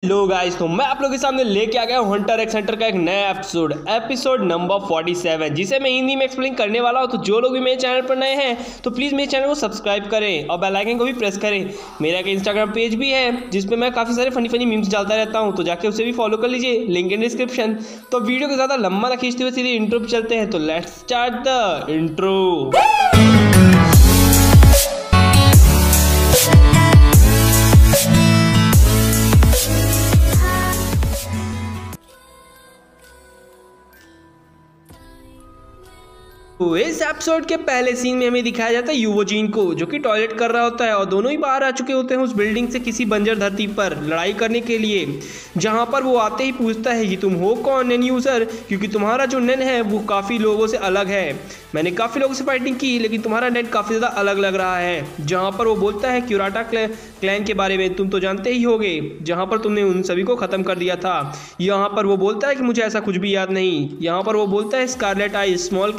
Hello guys, तो मैं आप लोगों के सामने लेके आ गया हूँ हंटर एक्स हंटर का एक नया एपिसोड नंबर 47, जिसे मैं हिंदी में एक्सप्लेन करने वाला हूँ। तो जो लोग भी मेरे चैनल पर नए हैं तो प्लीज़ मेरे चैनल को सब्सक्राइब करें और बेल आइकन को भी प्रेस करें। मेरा एक इंस्टाग्राम पेज भी है जिसपे मैं काफ़ी सारे फनी मीम्स डालता रहता हूँ, तो जाके उसे भी फॉलो कर लीजिए, लिंक इन डिस्क्रिप्शन। तो वीडियो को ज़्यादा लंबा ना खींचते हुए सीधे इंट्रो पर चलते हैं। तो लेट्स स्टार्ट द इंट्रो। तो इस एपिसोड के पहले सीन में हमें दिखाया जाता है यूवोजीन को, जो कि टॉयलेट कर रहा होता है और दोनों ही बाहर आ चुके होते हैं उस बिल्डिंग से किसी बंजर धरती पर लड़ाई करने के लिए। जहां पर वो आते ही पूछता है कि तुम हो कौन नेन यूज़र, क्योंकि तुम्हारा जो नेन है वो काफ़ी लोगों से अलग है। मैंने काफ़ी लोगों से फाइटिंग की लेकिन तुम्हारा नेन काफ़ी ज़्यादा अलग लग रहा है। जहाँ पर वो बोलता है क्यूराटा क्लैन के बारे में तुम तो जानते ही होगे, जहाँ पर तुमने उन सभी को ख़त्म कर दिया था। यहाँ पर वो बोलता है कि मुझे ऐसा कुछ भी याद नहीं। यहाँ पर वो बोलता है स्कारलेट आई स्मॉल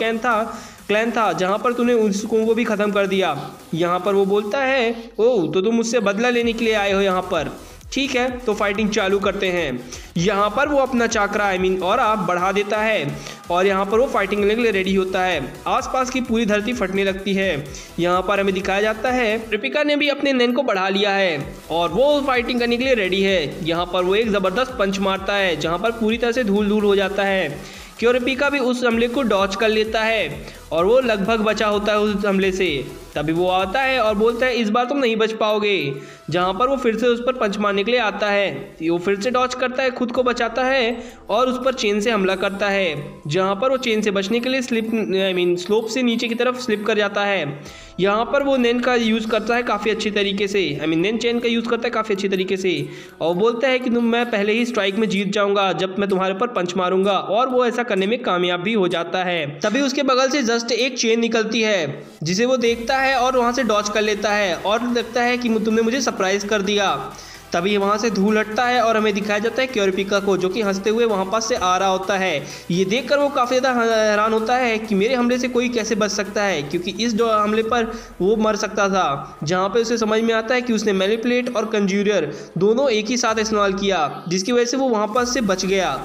क्लैन था जहाँ पर तूने उसको भी ख़त्म कर दिया। यहाँ पर वो बोलता है ओह, तो तुम मुझसे बदला लेने के लिए आए हो यहाँ पर, ठीक है तो फाइटिंग चालू करते हैं। यहाँ पर वो अपना चाकरा ऑरा बढ़ा देता है और यहाँ पर वो फाइटिंग करने के लिए रेडी होता है। आसपास की पूरी धरती फटने लगती है। यहाँ पर हमें दिखाया जाता है रिपिका ने भी अपने नैन को बढ़ा लिया है और वो फाइटिंग करने के लिए रेडी है। यहाँ पर वो एक ज़बरदस्त पंच मारता है जहाँ पर पूरी तरह से धूल धूल हो जाता है। क्योरपिका भी उस हमले को डॉच कर लेता है और वो लगभग बचा होता है उस हमले से। तभी वो आता है और बोलता है इस बार तुम नहीं बच पाओगे। जहाँ पर वो फिर से उस पर पंच मारने के लिए आता है, वो फिर से डॉच करता है, खुद को बचाता है और उस पर चेन से हमला करता है। जहाँ पर वो चेन से बचने के लिए स्लोप से नीचे की तरफ स्लिप कर जाता है। यहाँ पर वो नैन का यूज़ करता है काफ़ी अच्छी तरीके से, नैन चेन का यूज़ करता है काफ़ी अच्छी तरीके से और बोलता है कि मैं पहले ही स्ट्राइक में जीत जाऊंगा जब मैं तुम्हारे ऊपर पंच मारूंगा, और वो ऐसा करने में कामयाब भी हो जाता है। तभी उसके बगल से जस्ट एक चेन निकलती है जिसे वो देखता है और वहाँ से डॉच कर लेता है और लगता है कि तुमने मुझे सरप्राइज कर दिया। तभी वहाँ से धूल हटता है और हमें दिखाया जाता है क्योरपिका को, जो कि हंसते हुए वहाँ पास से आ रहा होता है। ये देखकर वो काफ़ी ज़्यादा हैरान होता है कि मेरे हमले से कोई कैसे बच सकता है, क्योंकि इस जो हमले पर वो मर सकता था। जहाँ पे उसे समझ में आता है कि उसने मैनिपुलेट और कंज्यूरर दोनों एक ही साथ इस्तेमाल किया, जिसकी वजह से वो वहाँ पास से बच गया।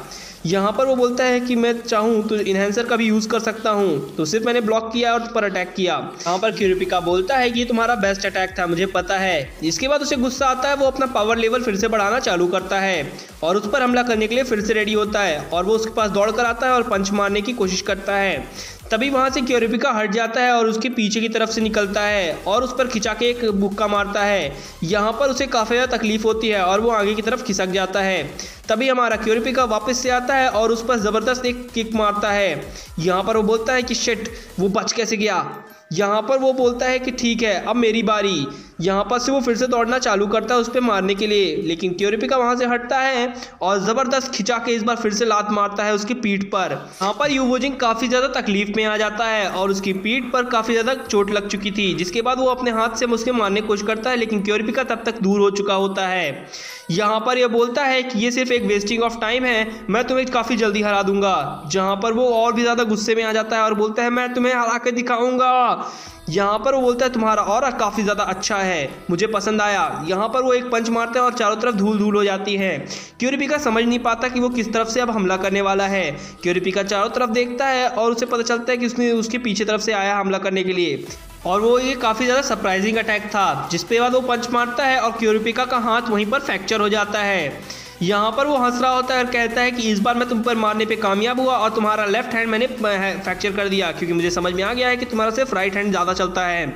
यहाँ पर वो बोलता है कि मैं चाहूँ तो इन्हेंसर का भी यूज़ कर सकता हूँ, तो सिर्फ मैंने ब्लॉक किया और उस पर अटैक किया। यहाँ पर क्यूरपिका बोलता है कि ये तुम्हारा बेस्ट अटैक था, मुझे पता है। इसके बाद उसे गुस्सा आता है, वो अपना पावर लेवल फिर से बढ़ाना चालू करता है और उस पर हमला करने के लिए फिर से रेडी होता है और वो उसके पास दौड़ कर आता है और पंच मारने की कोशिश करता है। तभी वहाँ से क्योरपिका हट जाता है और उसके पीछे की तरफ से निकलता है और उस पर खिंचा के एक मुक्का मारता है। यहाँ पर उसे काफ़ी ज़्यादा तकलीफ होती है और वो आगे की तरफ खिसक जाता है। तभी हमारा क्योरपिका वापस से आता है और उस पर ज़बरदस्त एक किक मारता है। यहाँ पर वो बोलता है कि शिट, वो बच कैसे गया। यहाँ पर वो बोलता है कि ठीक है अब मेरी बारी। यहाँ पर से वो फिर से दौड़ना चालू करता है उस पर मारने के लिए, लेकिन क्योरपिका वहाँ से हटता है और ज़बरदस्त खिंचा के इस बार फिर से लात मारता है उसकी पीठ पर। यहाँ पर यूवोजिन काफ़ी ज़्यादा तकलीफ में आ जाता है और उसकी पीठ पर काफ़ी ज़्यादा चोट लग चुकी थी, जिसके बाद वो अपने हाथ से उसके मारने की कोशिश करता है, लेकिन क्योरपिका तब तक दूर हो चुका होता है। यहाँ पर यह बोलता है कि ये सिर्फ एक वेस्टिंग ऑफ टाइम है, मैं तुम्हें काफ़ी जल्दी हरा दूंगा। जहाँ पर वो और भी ज़्यादा गुस्से में आ जाता है और बोलता है मैं तुम्हें हरा कर दिखाऊंगा। यहाँ पर वो बोलता है तुम्हारा ऑरा काफ़ी ज़्यादा अच्छा है, मुझे पसंद आया। यहाँ पर वो एक पंच मारते हैं और चारों तरफ धूल धूल हो जाती है। क्योरपिका समझ नहीं पाता कि वो किस तरफ से अब हमला करने वाला है। क्योरपिका चारों तरफ देखता है और उसे पता चलता है कि उसने उसके पीछे तरफ से आया हमला करने के लिए, और वो ये काफ़ी ज़्यादा सरप्राइजिंग अटैक था, जिसपे बाद वो पंच मारता है और क्योरपिका का हाथ वहीं पर फ्रैक्चर हो जाता है। यहाँ पर वो हंस रहा होता है और कहता है कि इस बार मैं तुम पर मारने पे कामयाब हुआ और तुम्हारा लेफ्ट हैंड मैंने फ्रैक्चर कर दिया, क्योंकि मुझे समझ में आ गया है कि तुम्हारा सिर्फ राइट हैंड ज़्यादा चलता है।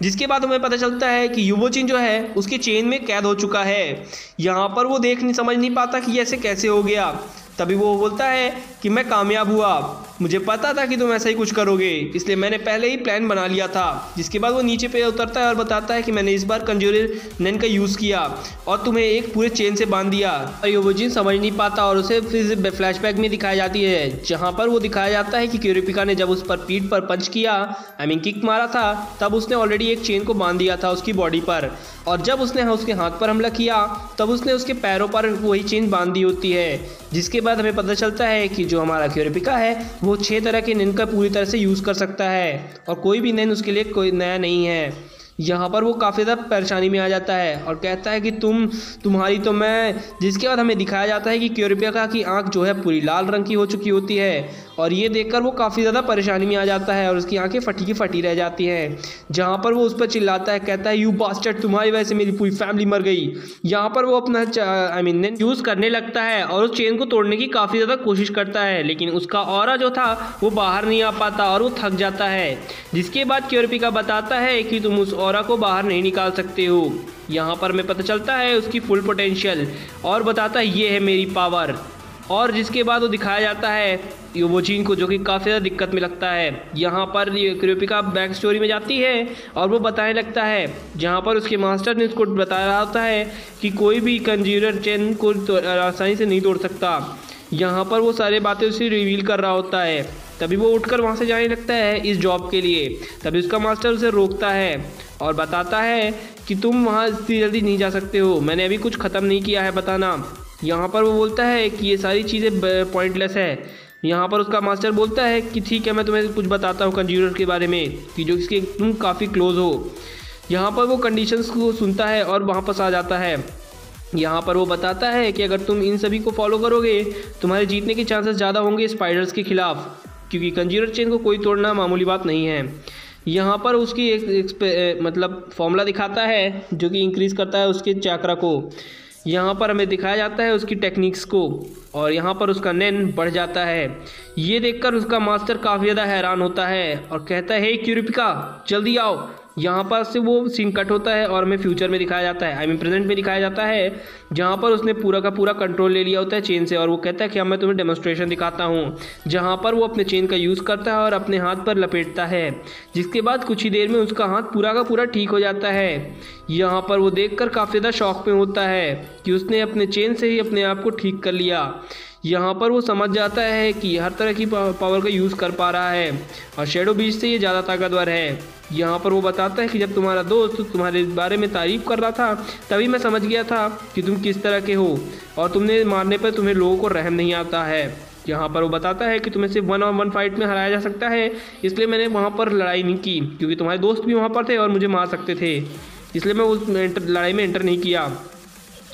जिसके बाद हमें पता चलता है कि यूवोजिन जो है उसकी चेन में कैद हो चुका है। यहाँ पर वो समझ नहीं पाता कि ऐसे कैसे हो गया। तभी वो बोलता है कि मैं कामयाब हुआ, मुझे पता था कि तुम ऐसा ही कुछ करोगे, इसलिए मैंने पहले ही प्लान बना लिया था। जिसके बाद वो नीचे पे उतरता है और बताता है कि मैंने इस बार कंज्यूरर नैन का यूज़ किया और तुम्हें एक पूरे चेन से बांध दिया। और यूवोजिन समझ नहीं पाता और उसे फिर फ्लैशबैक में दिखाई जाती है, जहाँ पर वो दिखाया जाता है कि क्योरपिका ने जब उस पर पीठ पर पंच किया, किक मारा था, तब उसने ऑलरेडी एक चेन को बांध दिया था उसकी बॉडी पर, और जब उसने उसके हाथ पर हमला किया तब उसने उसके पैरों पर वही चेन बांध दी होती है। जिसके बाद हमें पता चलता है कि जो हमारा क्योरपिका है वो 6 तरह के नैन का पूरी तरह से यूज़ कर सकता है और कोई भी नैन उसके लिए कोई नया नहीं है। यहाँ पर वो काफ़ी ज़्यादा परेशानी में आ जाता है और कहता है कि तुम्हारी तो मैं। जिसके बाद हमें दिखाया जाता है कि क्यूरिपिका की आंख जो है पूरी लाल रंग की हो चुकी होती है और ये देखकर वो काफ़ी ज़्यादा परेशानी में आ जाता है और उसकी आंखें फटी की फटी रह जाती हैं। जहाँ पर वो उस पर चिल्लाता है, कहता है यू बास्टर्ड, तुम्हारी वजह से मेरी पूरी फैमिली मर गई। यहाँ पर वो अपना यूज़ करने लगता है और उस चेन को तोड़ने की काफ़ी ज़्यादा कोशिश करता है, लेकिन उसका ऑरा जो था वो बाहर नहीं आ पाता और वो थक जाता है। जिसके बाद क्यूरिपिका बताता है कि तुम उस ऑरा को बाहर नहीं निकाल सकते हो। यहाँ पर हमें पता चलता है उसकी फुल पोटेंशियल और बताता है ये है मेरी पावर। और जिसके बाद वो दिखाया जाता है यूवोजीन को, जो कि काफ़ी ज़्यादा दिक्कत में लगता है। यहाँ पर क्यूरिपिका बैक स्टोरी में जाती है और वो बताने लगता है, जहाँ पर उसके मास्टर ने उसको बता रहा होता है कि कोई भी कंज्यूरर चेन को आसानी से नहीं तोड़ सकता। यहाँ पर वो सारी बातें उसे रिवील कर रहा होता है। तभी वो उठकर वहाँ से जाने लगता है इस जॉब के लिए। तभी उसका मास्टर उसे रोकता है और बताता है कि तुम वहाँ इतनी जल्दी नहीं जा सकते हो, मैंने अभी कुछ ख़त्म नहीं किया है बताना। यहाँ पर वो बोलता है कि ये सारी चीज़ें पॉइंटलेस है। यहाँ पर उसका मास्टर बोलता है कि ठीक है, मैं तुम्हें कुछ बताता हूँ कंज्यूरर के बारे में कि जो इसके तुम काफ़ी क्लोज हो। यहाँ पर वो कंडीशंस को सुनता है और वहाँ पर आ जाता है। यहाँ पर वो बताता है कि अगर तुम इन सभी को फॉलो करोगे तुम्हारे जीतने के चांसेस ज़्यादा होंगे स्पाइडर्स के खिलाफ, क्योंकि कंज्यूरर चेन को कोई तोड़ना मामूली बात नहीं है। यहाँ पर उसकी एक मतलब फॉर्मूला दिखाता है जो कि इंक्रीज़ करता है उसके चक्रा को। यहाँ पर हमें दिखाया जाता है उसकी टेक्निक्स को और यहाँ पर उसका नैन बढ़ जाता है। ये देखकर उसका मास्टर काफ़ी ज़्यादा हैरान होता है और कहता है हे क्यूरिपिका जल्दी आओ। यहाँ पर से वो सीन कट होता है और हमें फ्यूचर में दिखाया जाता है, प्रेजेंट में दिखाया जाता है, जहाँ पर उसने पूरा का पूरा कंट्रोल ले लिया होता है चेन से। और वो कहता है कि अब मैं तुम्हें डेमोन्स्ट्रेशन दिखाता हूँ, जहाँ पर वो अपने चेन का यूज़ करता है और अपने हाथ पर लपेटता है। जिसके बाद कुछ ही देर में उसका हाथ पूरा का पूरा ठीक हो जाता है। यहाँ पर वो देखकर काफ़ी ज़्यादा शौक में होता है कि उसने अपने चेन से ही अपने आप को ठीक कर लिया। यहाँ पर वो समझ जाता है कि हर तरह की पावर का यूज़ कर पा रहा है और शैडो बीस्ट से ये ज़्यादा ताकतवर है। यहाँ पर वो बताता है कि जब तुम्हारा दोस्त तुम्हारे बारे में तारीफ़ कर रहा था तभी मैं समझ गया था कि तुम किस तरह के हो और तुमने मारने पर तुम्हें लोगों को रहम नहीं आता है। यहाँ पर वो बताता है कि तुम्हें सिर्फ 1-on-1 फाइट में हराया जा सकता है, इसलिए मैंने वहाँ पर लड़ाई नहीं की, क्योंकि तुम्हारे दोस्त भी वहाँ पर थे और मुझे मार सकते थे, इसलिए मैं उस लड़ाई में एंटर नहीं किया।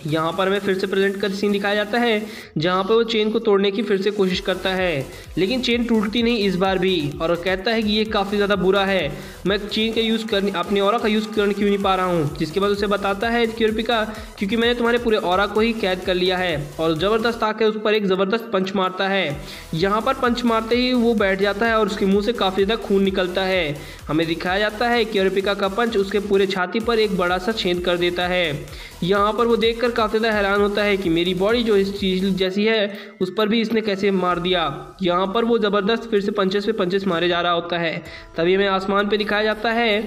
यहाँ पर हमें फिर से प्रेजेंट का सीन दिखाया जाता है, जहाँ पर वो चेन को तोड़ने की फिर से कोशिश करता है, लेकिन चेन टूटती नहीं इस बार भी। और कहता है कि ये काफ़ी ज़्यादा बुरा है, मैं चेन का यूज़ करने अपने ऑरा का यूज़ करने क्यों नहीं पा रहा हूँ। जिसके बाद उसे बताता है क्यूरिपिका, क्योंकि मैंने तुम्हारे पूरे ऑरा को ही कैद कर लिया है। और ज़बरदस्त आके उस पर एक ज़बरदस्त पंच मारता है। यहाँ पर पंच मारते ही वो बैठ जाता है और उसके मुँह से काफ़ी ज़्यादा खून निकलता है। हमें दिखाया जाता है क्यूरिपिका का पंच उसके पूरे छाती पर एक बड़ा सा छेद कर देता है। यहाँ पर वो देखकर काफ़ी ज़्यादा हैरान होता है कि मेरी बॉडी जो इस चीज़ जैसी है उस पर भी इसने कैसे मार दिया। यहाँ पर वो ज़बरदस्त फिर से पंचेस पे पंचेस मारे जा रहा होता है। तभी हमें आसमान पे दिखाया जाता है,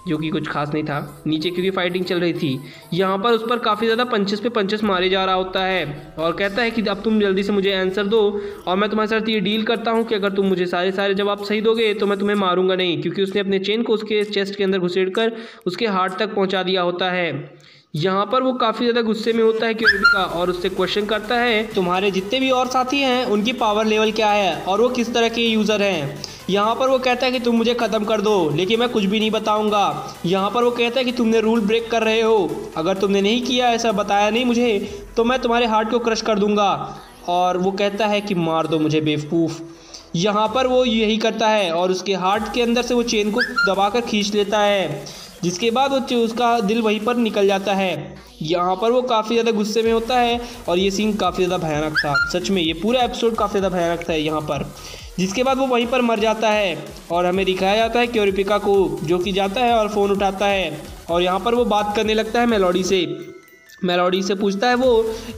जो कि कुछ खास नहीं था, नीचे क्योंकि फाइटिंग चल रही थी। यहाँ पर उस पर काफ़ी ज़्यादा पंचेस पे पंचेस मारे जा रहा होता है और कहता है कि अब तुम जल्दी से मुझे आंसर दो और मैं तुम्हारे साथ ये डील करता हूँ कि अगर तुम मुझे सारे जवाब सही दोगे तो मैं तुम्हें मारूंगा नहीं, क्योंकि उसने अपने चेन को उसके चेस्ट के अंदर घुसेड़कर उसके हार्ट तक पहुँचा दिया होता है। यहाँ पर वो काफ़ी ज़्यादा गुस्से में होता है क्यूरिपिका और उससे क्वेश्चन करता है तुम्हारे जितने भी और साथी हैं उनकी पावर लेवल क्या है और वो किस तरह के यूज़र हैं। यहाँ पर वो कहता है कि तुम मुझे ख़त्म कर दो, लेकिन मैं कुछ भी नहीं बताऊँगा। यहाँ पर वो कहता है कि तुमने रूल ब्रेक कर रहे हो, अगर तुमने नहीं किया, ऐसा बताया नहीं मुझे, तो मैं तुम्हारे हार्ट को क्रश कर दूँगा। और वो कहता है कि मार दो मुझे बेवकूफ़। यहाँ पर वो यही करता है और उसके हार्ट के अंदर से वो चेन को दबाकर खींच लेता है, जिसके बाद वो उसका दिल वहीं पर निकल जाता है। यहाँ पर वो काफ़ी ज़्यादा गुस्से में होता है और ये सीन काफ़ी ज़्यादा भयानक था। सच में ये पूरा एपिसोड काफ़ी ज़्यादा भयानक था यहाँ पर। जिसके बाद वो वहीं पर मर जाता है और हमें दिखाया जाता है क्यूरिपिका को, जो कि जाता है और फ़ोन उठाता है और यहाँ पर वो बात करने लगता है मेलोडी से पूछता है वो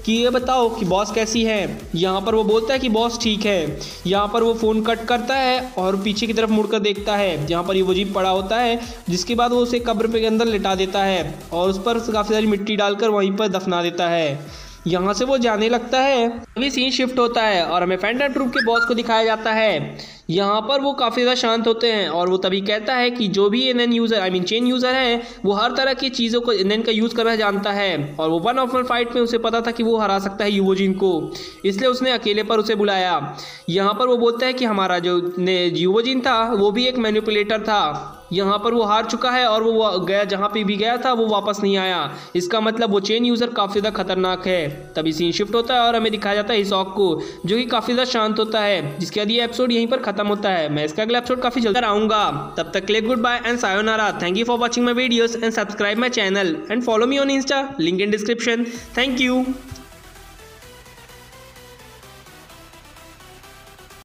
कि ये बताओ कि बॉस कैसी है। यहाँ पर वो बोलता है कि बॉस ठीक है। यहाँ पर वो फ़ोन कट करता है और पीछे की तरफ मुड़कर देखता है, जहाँ पर यूवोजीन पड़ा होता है। जिसके बाद वो उसे कब्र के अंदर लिटा देता है और उस पर काफ़ी सारी मिट्टी डालकर वहीं पर दफना देता है। यहाँ से वो जाने लगता है। अभी सीन शिफ्ट होता है और हमें फैंटम ट्रूप के बॉस को दिखाया जाता है। यहाँ पर वो काफ़ी ज़्यादा शांत होते हैं और वो तभी कहता है कि जो भी एनएन यूज़र चेन यूज़र है वो हर तरह की चीज़ों को एनएन का यूज़ करना जानता है और वो 1-on-1 फाइट में उसे पता था कि वो हरा सकता है यूवोजीन को, इसलिए उसने अकेले पर उसे बुलाया। यहाँ पर वो बोलता है कि हमारा जो यूवोजीन था वो भी एक मैनिपुलेटर था यहाँ पर वो हार चुका है और वो गया जहाँ पे भी गया था वो वापस नहीं आया। इसका मतलब वो चेन यूज़र काफ़ी ज़्यादा खतरनाक है। तभी सीन शिफ्ट होता है और हमें दिखाया जाता है हिसॉक को, जो कि काफ़ी ज़्यादा शांत होता है, जिसके बाद ये एपिसोड यहीं पर खत्म होता है। मैं इसका अगला एपिसोड काफ़ी जल्द आऊँगा। तब तक के लिए goodbye and sayonara. Thank you for watching my videos and subscribe my channel and follow me on Insta, link in description. Thank you.